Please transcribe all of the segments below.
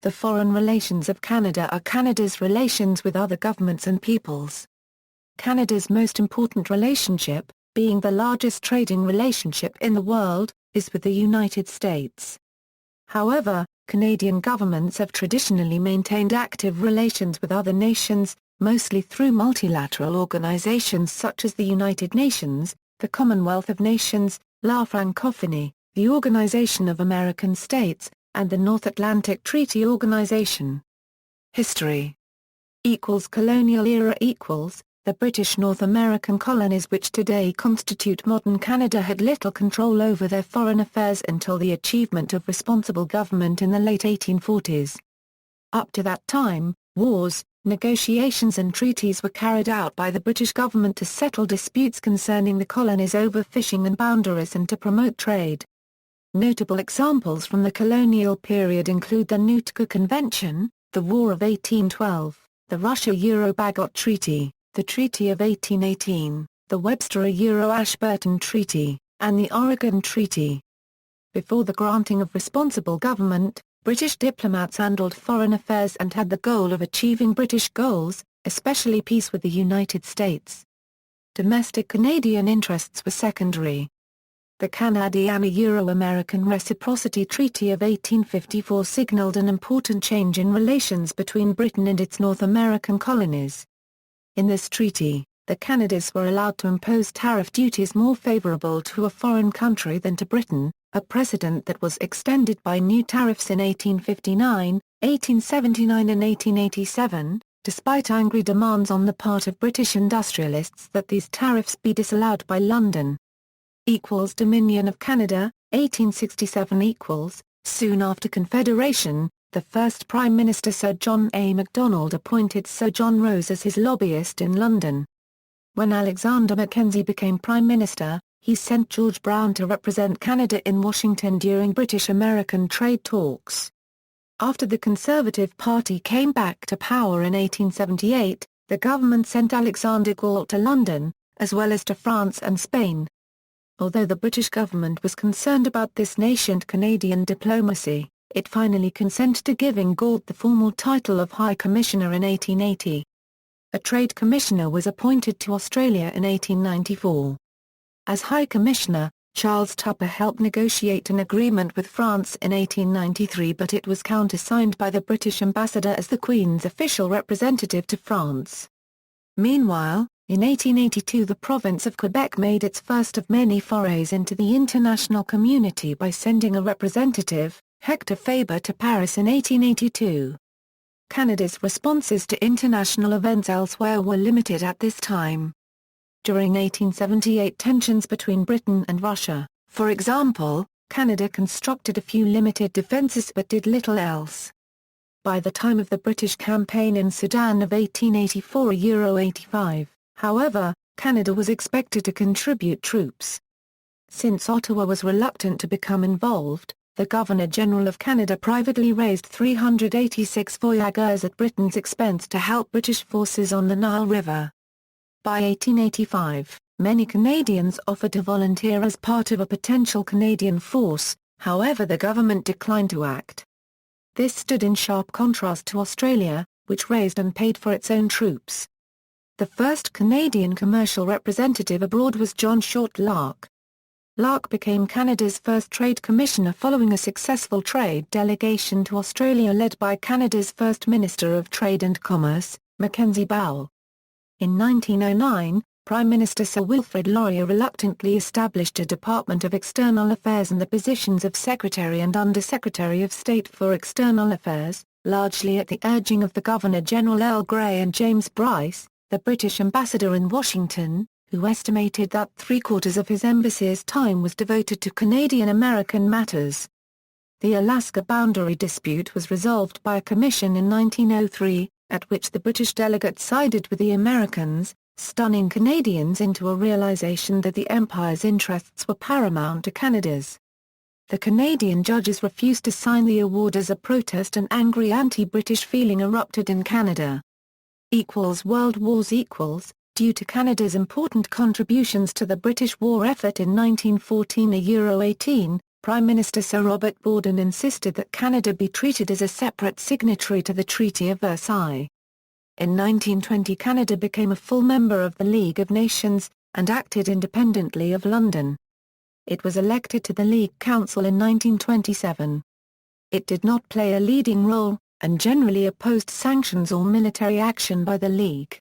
The foreign relations of Canada are Canada's relations with other governments and peoples. Canada's most important relationship, being the largest trading relationship in the world, is with the United States. However, Canadian governments have traditionally maintained active relations with other nations, mostly through multilateral organizations such as the United Nations, the Commonwealth of Nations, La Francophonie, the Organization of American States, and the North Atlantic Treaty Organization. History Colonial era The British North American colonies which today constitute modern Canada had little control over their foreign affairs until the achievement of responsible government in the late 1840s. Up to that time, wars, negotiations and treaties were carried out by the British government to settle disputes concerning the colonies over fishing and boundaries and to promote trade. Notable examples from the colonial period include the Nootka Convention, the War of 1812, the Russia-Euro-Bagot Treaty, the Treaty of 1818, the Webster-Ashburton Treaty, and the Oregon Treaty. Before the granting of responsible government, British diplomats handled foreign affairs and had the goal of achieving British goals, especially peace with the United States. Domestic Canadian interests were secondary. The Canadiana-Euro-American Reciprocity Treaty of 1854 signalled an important change in relations between Britain and its North American colonies. In this treaty, the Canadas were allowed to impose tariff duties more favourable to a foreign country than to Britain, a precedent that was extended by new tariffs in 1859, 1879 and 1887, despite angry demands on the part of British industrialists that these tariffs be disallowed by London. Dominion of Canada, 1867 Soon after Confederation, the first Prime Minister Sir John A. Macdonald appointed Sir John Rose as his lobbyist in London. When Alexander Mackenzie became Prime Minister, he sent George Brown to represent Canada in Washington during British-American trade talks. After the Conservative Party came back to power in 1878, the government sent Alexander Galt to London, as well as to France and Spain. Although the British government was concerned about this nascent Canadian diplomacy, it finally consented to giving Galt the formal title of High Commissioner in 1880. A Trade Commissioner was appointed to Australia in 1894. As High Commissioner, Charles Tupper helped negotiate an agreement with France in 1893, but it was countersigned by the British ambassador as the Queen's official representative to France. Meanwhile, in 1882 the province of Quebec made its first of many forays into the international community by sending a representative, Hector Faber, to Paris in 1882. Canada's responses to international events elsewhere were limited at this time. During 1878 tensions between Britain and Russia, for example, Canada constructed a few limited defences but did little else. By the time of the British campaign in Sudan of 1884–85, however, Canada was expected to contribute troops. Since Ottawa was reluctant to become involved, the Governor-General of Canada privately raised 386 voyageurs at Britain's expense to help British forces on the Nile River. By 1885, many Canadians offered to volunteer as part of a potential Canadian force, however the government declined to act. This stood in sharp contrast to Australia, which raised and paid for its own troops. The first Canadian commercial representative abroad was John Short Lark. Lark became Canada's first trade commissioner following a successful trade delegation to Australia led by Canada's First Minister of Trade and Commerce, Mackenzie Bowell. In 1909, Prime Minister Sir Wilfrid Laurier reluctantly established a Department of External Affairs and the positions of Secretary and Under-Secretary of State for External Affairs, largely at the urging of the Governor-General Earl Grey and James Bryce, the British ambassador in Washington, who estimated that three-quarters of his embassy's time was devoted to Canadian-American matters. The Alaska boundary dispute was resolved by a commission in 1903, at which the British delegate sided with the Americans, stunning Canadians into a realization that the Empire's interests were paramount to Canada's. The Canadian judges refused to sign the award as a protest and angry anti-British feeling erupted in Canada. World Wars Due to Canada's important contributions to the British war effort in 1914 a Euro 18, Prime Minister Sir Robert Borden insisted that Canada be treated as a separate signatory to the Treaty of Versailles. In 1920 Canada became a full member of the League of Nations, and acted independently of London. It was elected to the League Council in 1927. It did not play a leading role, and generally opposed sanctions or military action by the League.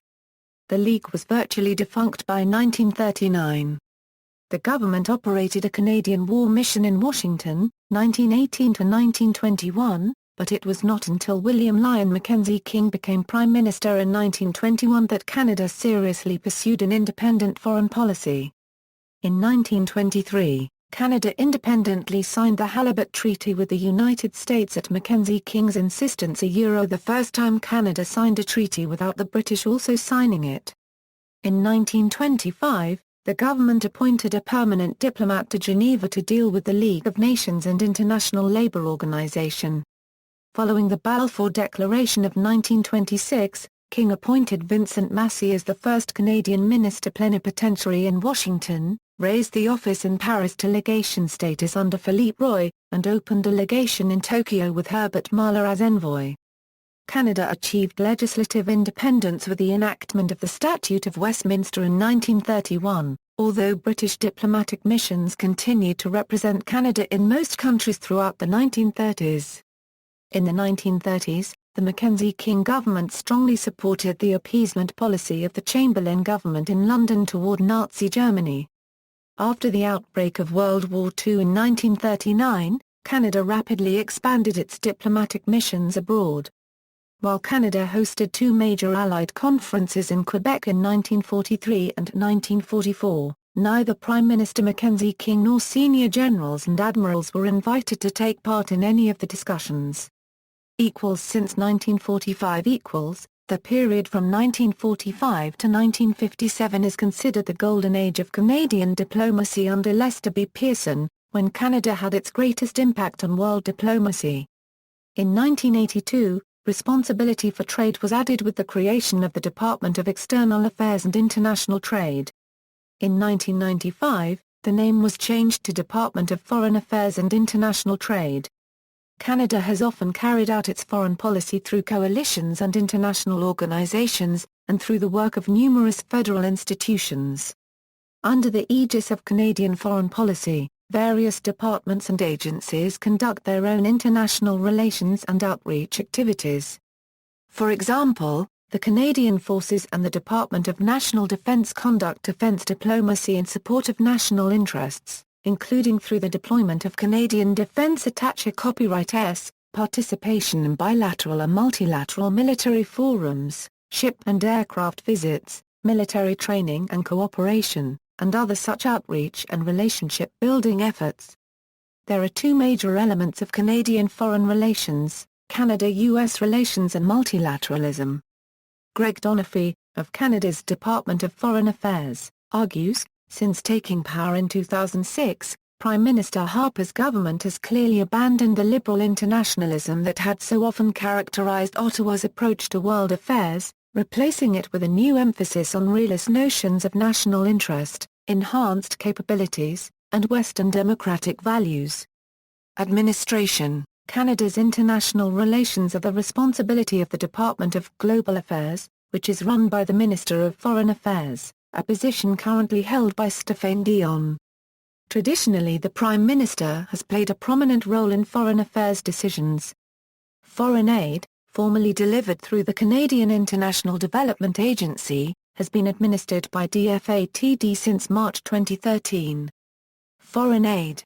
The League was virtually defunct by 1939. The government operated a Canadian war mission in Washington, 1918 to 1921, but it was not until William Lyon Mackenzie King became Prime Minister in 1921 that Canada seriously pursued an independent foreign policy. In 1923, Canada independently signed the Halibut Treaty with the United States at Mackenzie King's insistence, the first time Canada signed a treaty without the British also signing it. In 1925, the government appointed a permanent diplomat to Geneva to deal with the League of Nations and International Labour Organization. Following the Balfour Declaration of 1926, King appointed Vincent Massey as the first Canadian minister plenipotentiary in Washington, raised the office in Paris to legation status under Philippe Roy, and opened a legation in Tokyo with Herbert Marler as envoy. Canada achieved legislative independence with the enactment of the Statute of Westminster in 1931, although British diplomatic missions continued to represent Canada in most countries throughout the 1930s. In the 1930s, the Mackenzie King government strongly supported the appeasement policy of the Chamberlain government in London toward Nazi Germany. After the outbreak of World War II in 1939, Canada rapidly expanded its diplomatic missions abroad. While Canada hosted two major Allied conferences in Quebec in 1943 and 1944, neither Prime Minister Mackenzie King nor senior generals and admirals were invited to take part in any of the discussions. Since 1945 the period from 1945 to 1957 is considered the golden age of Canadian diplomacy under Lester B. Pearson, when Canada had its greatest impact on world diplomacy. In 1982, responsibility for trade was added with the creation of the Department of External Affairs and International Trade. In 1995, the name was changed to Department of Foreign Affairs and International Trade. Canada has often carried out its foreign policy through coalitions and international organizations, and through the work of numerous federal institutions. Under the aegis of Canadian foreign policy, various departments and agencies conduct their own international relations and outreach activities. For example, the Canadian Forces and the Department of National Defence conduct defence diplomacy in support of national interests, including through the deployment of Canadian Defence Attaché Copyright S, participation in bilateral and multilateral military forums, ship and aircraft visits, military training and cooperation, and other such outreach and relationship-building efforts. There are two major elements of Canadian foreign relations: Canada-US relations and multilateralism. Greg Donofrey, of Canada's Department of Foreign Affairs, argues, since taking power in 2006, Prime Minister Harper's government has clearly abandoned the liberal internationalism that had so often characterized Ottawa's approach to world affairs, replacing it with a new emphasis on realist notions of national interest, enhanced capabilities, and Western democratic values. Administration: Canada's international relations are the responsibility of the Department of Global Affairs, which is run by the Minister of Foreign Affairs, a position currently held by Stéphane Dion. Traditionally, the Prime Minister has played a prominent role in foreign affairs decisions. Foreign aid, formerly delivered through the Canadian International Development Agency, has been administered by DFATD since March 2013. Foreign aid: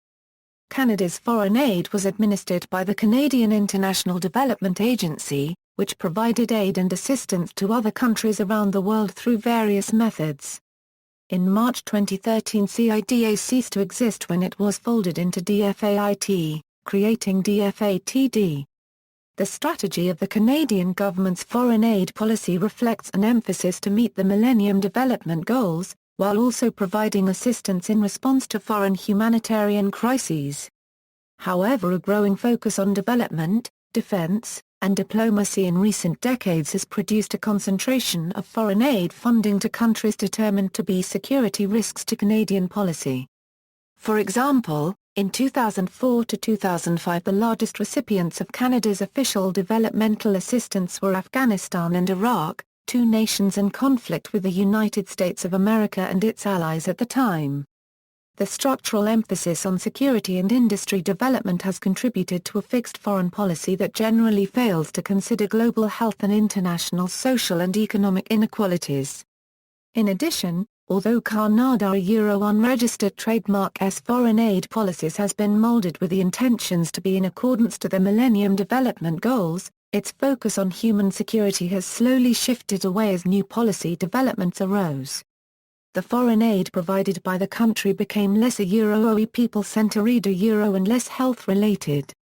Canada's foreign aid was administered by the Canadian International Development Agency, which provided aid and assistance to other countries around the world through various methods. In March 2013, CIDA ceased to exist when it was folded into DFAIT, creating DFATD. The strategy of the Canadian government's foreign aid policy reflects an emphasis to meet the Millennium Development Goals, while also providing assistance in response to foreign humanitarian crises. However, a growing focus on development, defense, and diplomacy in recent decades has produced a concentration of foreign aid funding to countries determined to be security risks to Canadian policy. For example, In 2004 to 2005, the largest recipients of Canada's official developmental assistance were Afghanistan and Iraq, two nations in conflict with the United States of America and its allies at the time. The structural emphasis on security and industry development has contributed to a fixed foreign policy that generally fails to consider global health and international social and economic inequalities. In addition, although Canada's unregistered trademark's foreign aid policies has been molded with the intentions to be in accordance to the Millennium Development Goals, its focus on human security has slowly shifted away as new policy developments arose. The foreign aid provided by the country became less a people-centered and less health-related.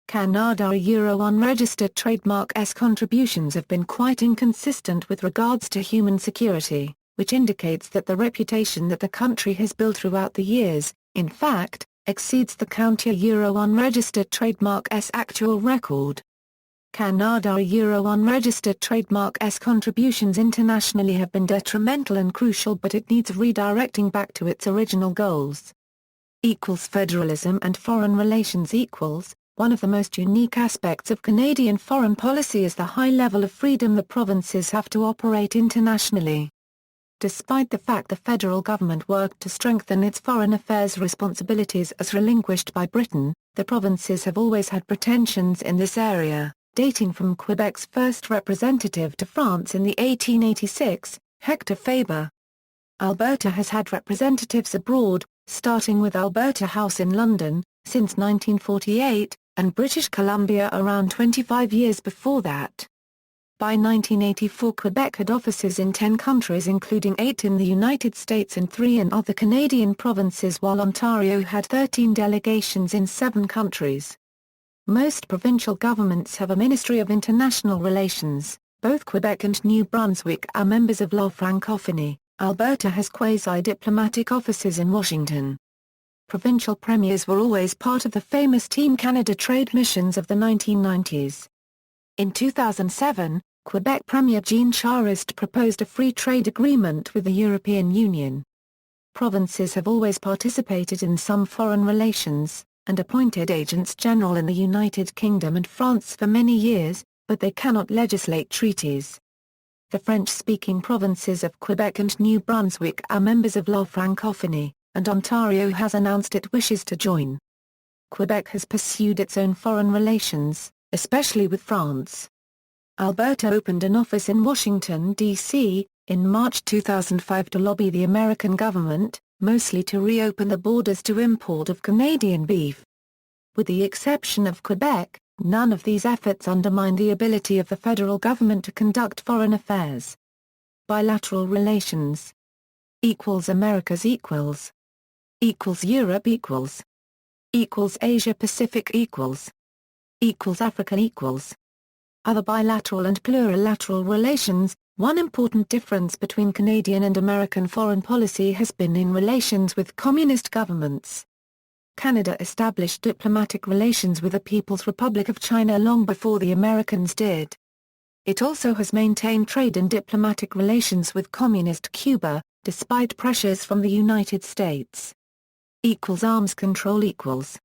Canada's unregistered trademark's contributions have been quite inconsistent with regards to human security, which indicates that the reputation that the country has built throughout the years, in fact, exceeds the Canada's unregistered trademark's actual record. Canada's unregistered trademark's contributions internationally have been detrimental and crucial, but it needs redirecting back to its original goals. Federalism and foreign relations. One of the most unique aspects of Canadian foreign policy is the high level of freedom the provinces have to operate internationally. Despite the fact the federal government worked to strengthen its foreign affairs responsibilities as relinquished by Britain, the provinces have always had pretensions in this area, dating from Quebec's first representative to France in the 1886, Hector Faber. Alberta has had representatives abroad, starting with Alberta House in London, since 1948, and British Columbia around 25 years before that. By 1984, Quebec had offices in 10 countries, including 8 in the United States and 3 in other Canadian provinces, while Ontario had 13 delegations in 7 countries. Most provincial governments have a Ministry of International Relations. Both Quebec and New Brunswick are members of La Francophonie. Alberta has quasi-diplomatic offices in Washington. Provincial premiers were always part of the famous Team Canada trade missions of the 1990s. In 2007, Quebec Premier Jean Charest proposed a free trade agreement with the European Union. Provinces have always participated in some foreign relations, and appointed agents general in the United Kingdom and France for many years, but they cannot legislate treaties. The French-speaking provinces of Quebec and New Brunswick are members of La Francophonie, and Ontario has announced it wishes to join. Quebec has pursued its own foreign relations, especially with France. Alberta opened an office in Washington, D.C., in March 2005 to lobby the American government, mostly to reopen the borders to import of Canadian beef. With the exception of Quebec, none of these efforts undermine the ability of the federal government to conduct foreign affairs. Bilateral relations. Americas equals Europe equals Asia Pacific equals Africa equals other bilateral and plurilateral relations. One important difference between Canadian and American foreign policy has been in relations with communist governments. Canada established diplomatic relations with the People's Republic of China long before the Americans did. It also has maintained trade and diplomatic relations with communist Cuba, despite pressures from the United States. Arms control equals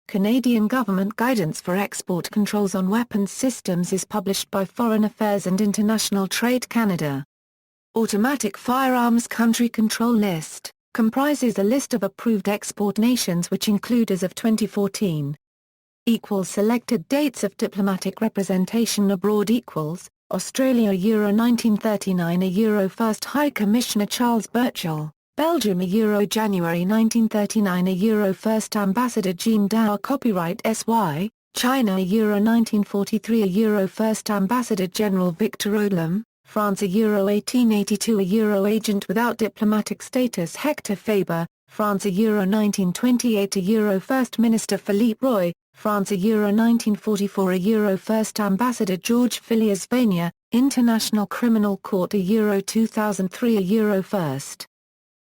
Canadian government guidance for export controls on weapons systems is published by Foreign Affairs and International Trade Canada. Automatic Firearms Country Control List comprises a list of approved export nations which include as of 2014. Selected dates of diplomatic representation abroad equals Australia Euro 1939 Euro First High Commissioner Charles Burchell, Belgium Euro January 1939 Euro First Ambassador Jean Dow Copyright SY, China Euro 1943 Euro First Ambassador General Victor Odlum, France Euro 1882 Euro Agent without diplomatic status Hector Faber, France Euro 1928 Euro First Minister Philippe Roy, France Euro 1944 Euro First Ambassador George Villiers Vania, International Criminal Court Euro 2003 Euro First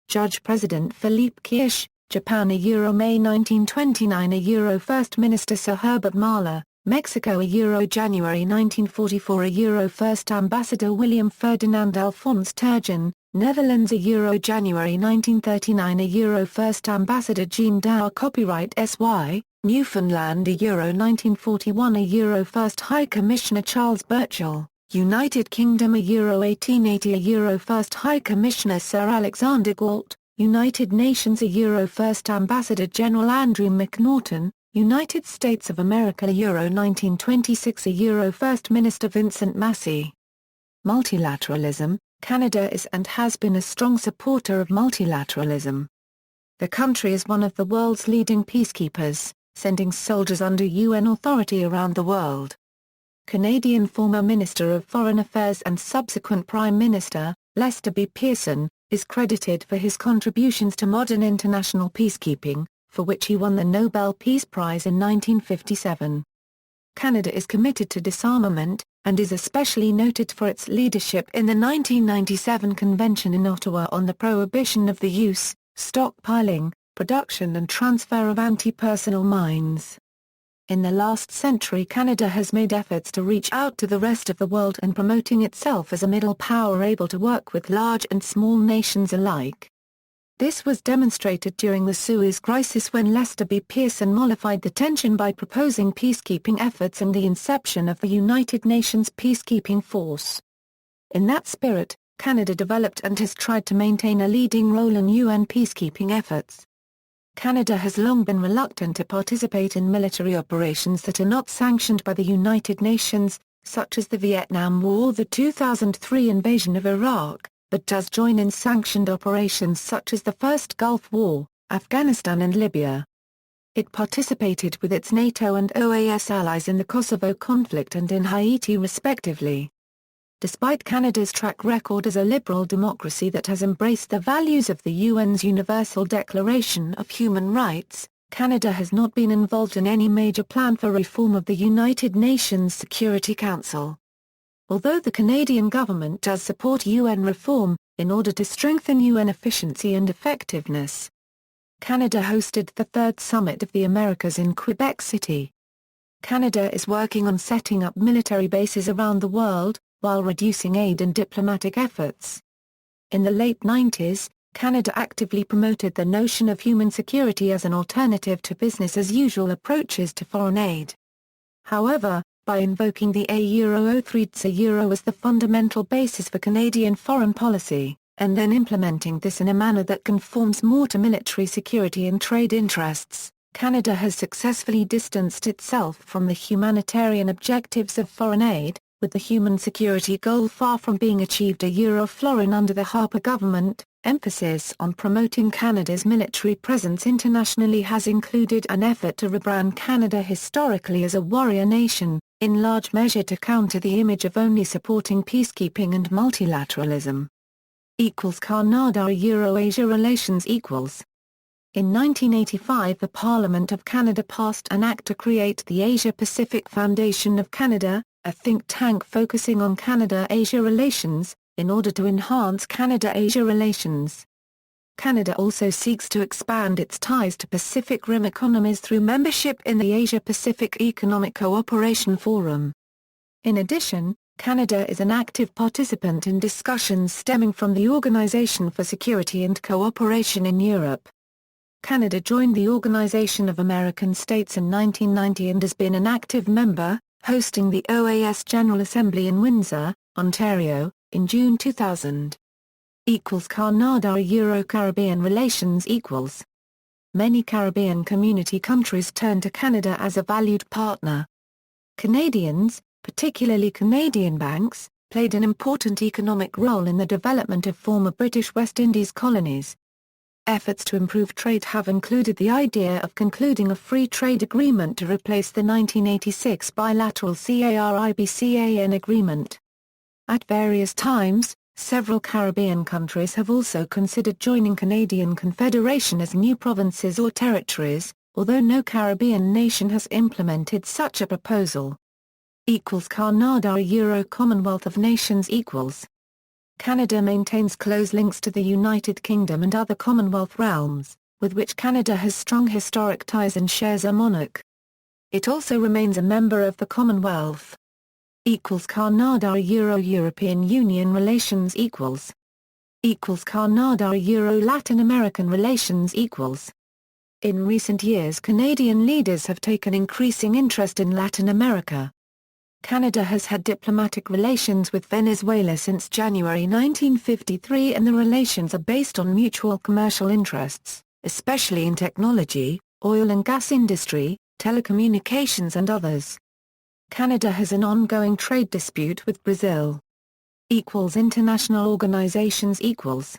Judge President Philippe Kirsch, Japan Euro May 1929 Euro First Minister Sir Herbert Marler, Mexico Euro January 1944 Euro First Ambassador William Ferdinand Alphonse Turgeon, Netherlands January 1939 First Ambassador Jean Douwer Copyright SY, Newfoundland 1941 First High Commissioner Charles Burchell, United Kingdom 1880 First High Commissioner Sir Alexander Galt, United Nations First Ambassador General Andrew McNaughton, United States of America 1926 First Minister Vincent Massey. Multilateralism. Canada is and has been a strong supporter of multilateralism. The country is one of the world's leading peacekeepers, sending soldiers under UN authority around the world. Canadian former Minister of Foreign Affairs and subsequent Prime Minister, Lester B. Pearson, is credited for his contributions to modern international peacekeeping, for which he won the Nobel Peace Prize in 1957. Canada is committed to disarmament, and is especially noted for its leadership in the 1997 Convention in Ottawa on the prohibition of the use, stockpiling, production and transfer of anti-personnel mines. In the last century Canada has made efforts to reach out to the rest of the world and promoting itself as a middle power able to work with large and small nations alike. This was demonstrated during the Suez Crisis when Lester B. Pearson mollified the tension by proposing peacekeeping efforts and the inception of the United Nations Peacekeeping Force. In that spirit, Canada developed and has tried to maintain a leading role in UN peacekeeping efforts. Canada has long been reluctant to participate in military operations that are not sanctioned by the United Nations, such as the Vietnam War or the 2003 invasion of Iraq, but does join in sanctioned operations such as the First Gulf War, Afghanistan and Libya. It participated with its NATO and OAS allies in the Kosovo conflict and in Haiti respectively. Despite Canada's track record as a liberal democracy that has embraced the values of the UN's Universal Declaration of Human Rights, Canada has not been involved in any major plan for reform of the United Nations Security Council. Although the Canadian government does support UN reform, in order to strengthen UN efficiency and effectiveness, Canada hosted the Third Summit of the Americas in Quebec City. Canada is working on setting up military bases around the world, while reducing aid and diplomatic efforts. In the late 90s, Canada actively promoted the notion of human security as an alternative to business-as-usual approaches to foreign aid. However, by invoking the Euro as the fundamental basis for Canadian foreign policy, and then implementing this in a manner that conforms more to military security and trade interests, Canada has successfully distanced itself from the humanitarian objectives of foreign aid, with the human security goal far from being achieved. Florin under the Harper government, emphasis on promoting Canada's military presence internationally has included an effort to rebrand Canada historically as a warrior nation, in large measure to counter the image of only supporting peacekeeping and multilateralism. Canada Asia Relations equals. In 1985 the Parliament of Canada passed an act to create the Asia-Pacific Foundation of Canada, a think tank focusing on Canada-Asia relations, in order to enhance Canada-Asia relations. Canada also seeks to expand its ties to Pacific Rim economies through membership in the Asia-Pacific Economic Cooperation Forum. In addition, Canada is an active participant in discussions stemming from the Organization for Security and Cooperation in Europe. Canada joined the Organization of American States in 1990 and has been an active member, hosting the OAS General Assembly in Windsor, Ontario, in June 2000. Canada Euro-Caribbean relations equals. Many Caribbean community countries turn to Canada as a valued partner. Canadians, particularly Canadian banks, played an important economic role in the development of former British West Indies colonies. Efforts to improve trade have included the idea of concluding a free trade agreement to replace the 1986 bilateral CARIB-CAN agreement. At various times, several Caribbean countries have also considered joining Canadian Confederation as new provinces or territories, although no Caribbean nation has implemented such a proposal. Canada Euro Commonwealth of Nations equals. Canada maintains close links to the United Kingdom and other Commonwealth realms, with which Canada has strong historic ties and shares a monarch. It also remains a member of the Commonwealth. Canada Euro-European Union relations equals. Canada-Euro-Latin American relations equals. In recent years, Canadian leaders have taken increasing interest in Latin America. Canada has had diplomatic relations with Venezuela since January 1953, and the relations are based on mutual commercial interests, especially in technology, oil and gas industry, telecommunications and others. Canada has an ongoing trade dispute with Brazil. International organizations equals.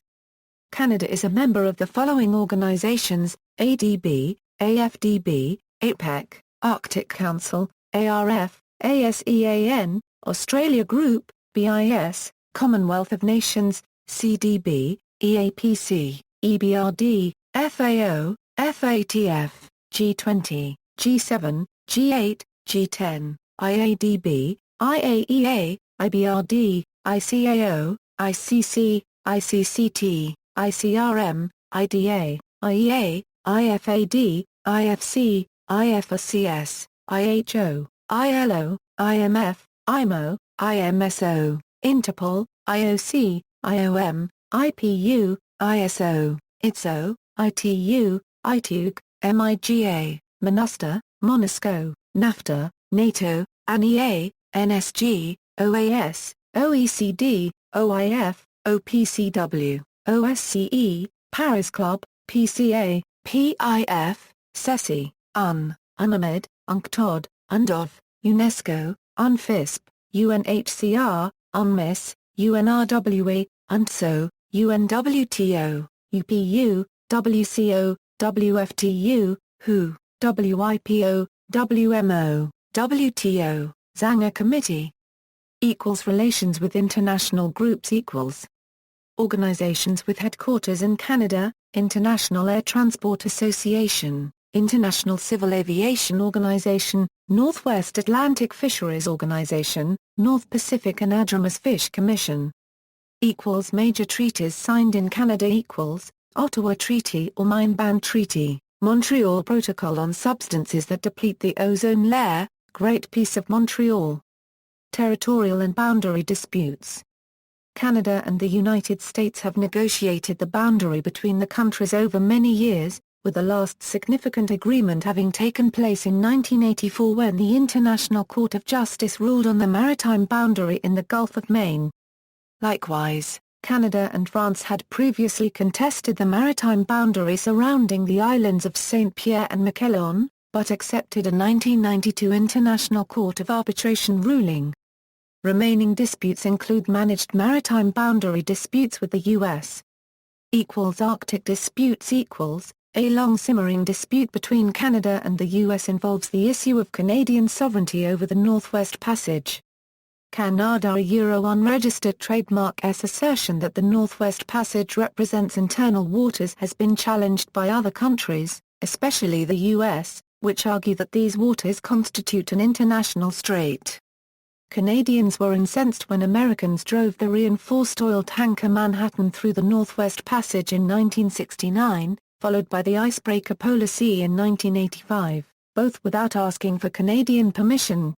Canada is a member of the following organizations: ADB, AFDB, APEC, Arctic Council, ARF, ASEAN, Australia Group, BIS, Commonwealth of Nations, CDB, EAPC, EBRD, FAO, FATF, G20, G7, G8, G10, IADB, IAEA, IBRD, ICAO, ICC, ICCT, ICRM, IDA, IEA, IFAD, IFC, IFRCS, IHO, ILO, IMF, IMO, IMSO, Interpol, IOC, IOM, IPU, ISO, ITSO, ITU, ITUG, MIGA, MINUSTA, MONUSCO, NAFTA, NATO, ANEA, NSG, OAS, OECD, OIF, OPCW, OSCE, Paris Club, PCA, PIF, CESI, UNAMID, UNCTAD, UNDOF, UNESCO, UNFISP, UNHCR, UNMISS, UNRWA, UNTSO, UNWTO, UPU, WCO, WFTU, WHO, WIPO, WMO, WTO, Zanger Committee. Relations with international groups equals. Organizations with headquarters in Canada: International Air Transport Association, International Civil Aviation Organization, Northwest Atlantic Fisheries Organization, North Pacific Anadromous Fish Commission. Major treaties signed in Canada equals. Ottawa Treaty or Mine Ban Treaty, Montreal Protocol on Substances that Deplete the Ozone Layer, Great Peace of Montreal. Territorial and boundary disputes. Canada and the United States have negotiated the boundary between the countries over many years, with the last significant agreement having taken place in 1984 when the International Court of Justice ruled on the maritime boundary in the Gulf of Maine. Likewise, Canada and France had previously contested the maritime boundary surrounding the islands of Saint-Pierre and Miquelon, but accepted a 1992 International Court of Arbitration ruling. Remaining disputes include managed maritime boundary disputes with the U.S. Arctic disputes equals. A long-simmering dispute between Canada and the U.S. involves the issue of Canadian sovereignty over the Northwest Passage. Canada-Euro unregistered trademark S assertion that the Northwest Passage represents internal waters has been challenged by other countries, especially the U.S., which argue that these waters constitute an international strait. Canadians were incensed when Americans drove the reinforced oil tanker Manhattan through the Northwest Passage in 1969, followed by the icebreaker Polar Sea in 1985, both without asking for Canadian permission.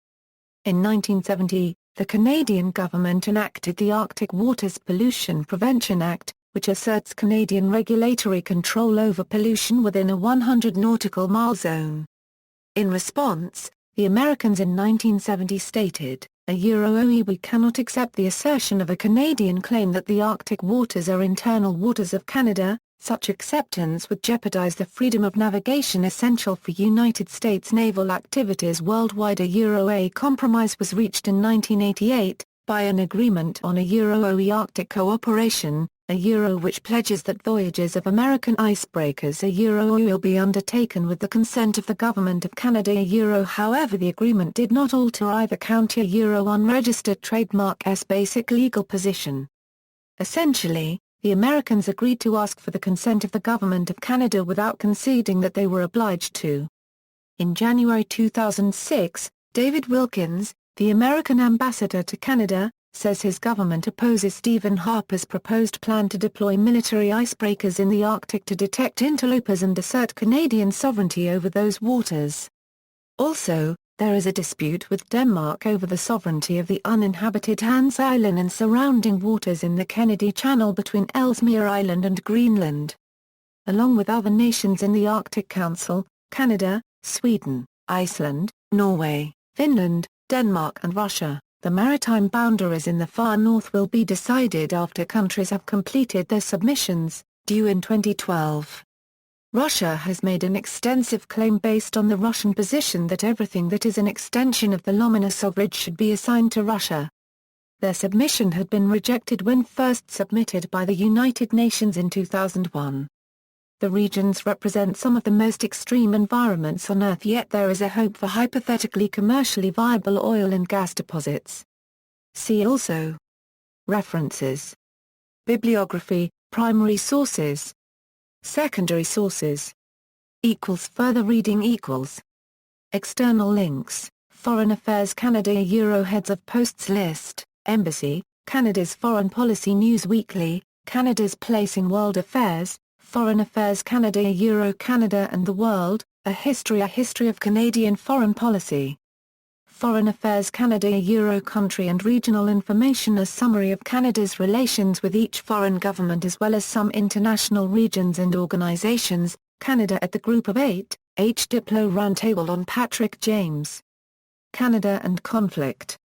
In 1970, the Canadian government enacted the Arctic Waters Pollution Prevention Act, which asserts Canadian regulatory control over pollution within a 100 nautical mile zone. In response, the Americans in 1970 stated, we cannot accept the assertion of a Canadian claim that the Arctic waters are internal waters of Canada. Such acceptance would jeopardize the freedom of navigation essential for United States naval activities worldwide. A compromise was reached in 1988, by an agreement on a Euro-OE Arctic cooperation, which pledges that voyages of American icebreakers will be undertaken with the consent of the Government of Canada. However, the agreement did not alter either counter unregistered trademark S basic legal position. Essentially, the Americans agreed to ask for the consent of the Government of Canada without conceding that they were obliged to. In January 2006, David Wilkins, the American ambassador to Canada, says his government opposes Stephen Harper's proposed plan to deploy military icebreakers in the Arctic to detect interlopers and assert Canadian sovereignty over those waters. Also, there is a dispute with Denmark over the sovereignty of the uninhabited Hans Island and surrounding waters in the Kennedy Channel between Ellesmere Island and Greenland. Along with other nations in the Arctic Council, Canada, Sweden, Iceland, Norway, Finland, Denmark and Russia, the maritime boundaries in the far north will be decided after countries have completed their submissions, due in 2012. Russia has made an extensive claim based on the Russian position that everything that is an extension of the Lomonosov Ridge should be assigned to Russia. Their submission had been rejected when first submitted by the United Nations in 2001. The regions represent some of the most extreme environments on Earth, yet there is a hope for hypothetically commercially viable oil and gas deposits. See also. References. Bibliography, primary sources. Secondary sources. Further reading equals. External links, Foreign Affairs Canada Euro Heads of Posts List, Embassy, Canada's Foreign Policy News Weekly, Canada's Place in World Affairs, Foreign Affairs Canada Euro Canada and the World, A History of Canadian Foreign Policy. Foreign Affairs Canada Euro Country and Regional Information. A summary of Canada's relations with each foreign government as well as some international regions and organizations, Canada at the Group of Eight, H. Diplo Roundtable on Patrick James. Canada and Conflict.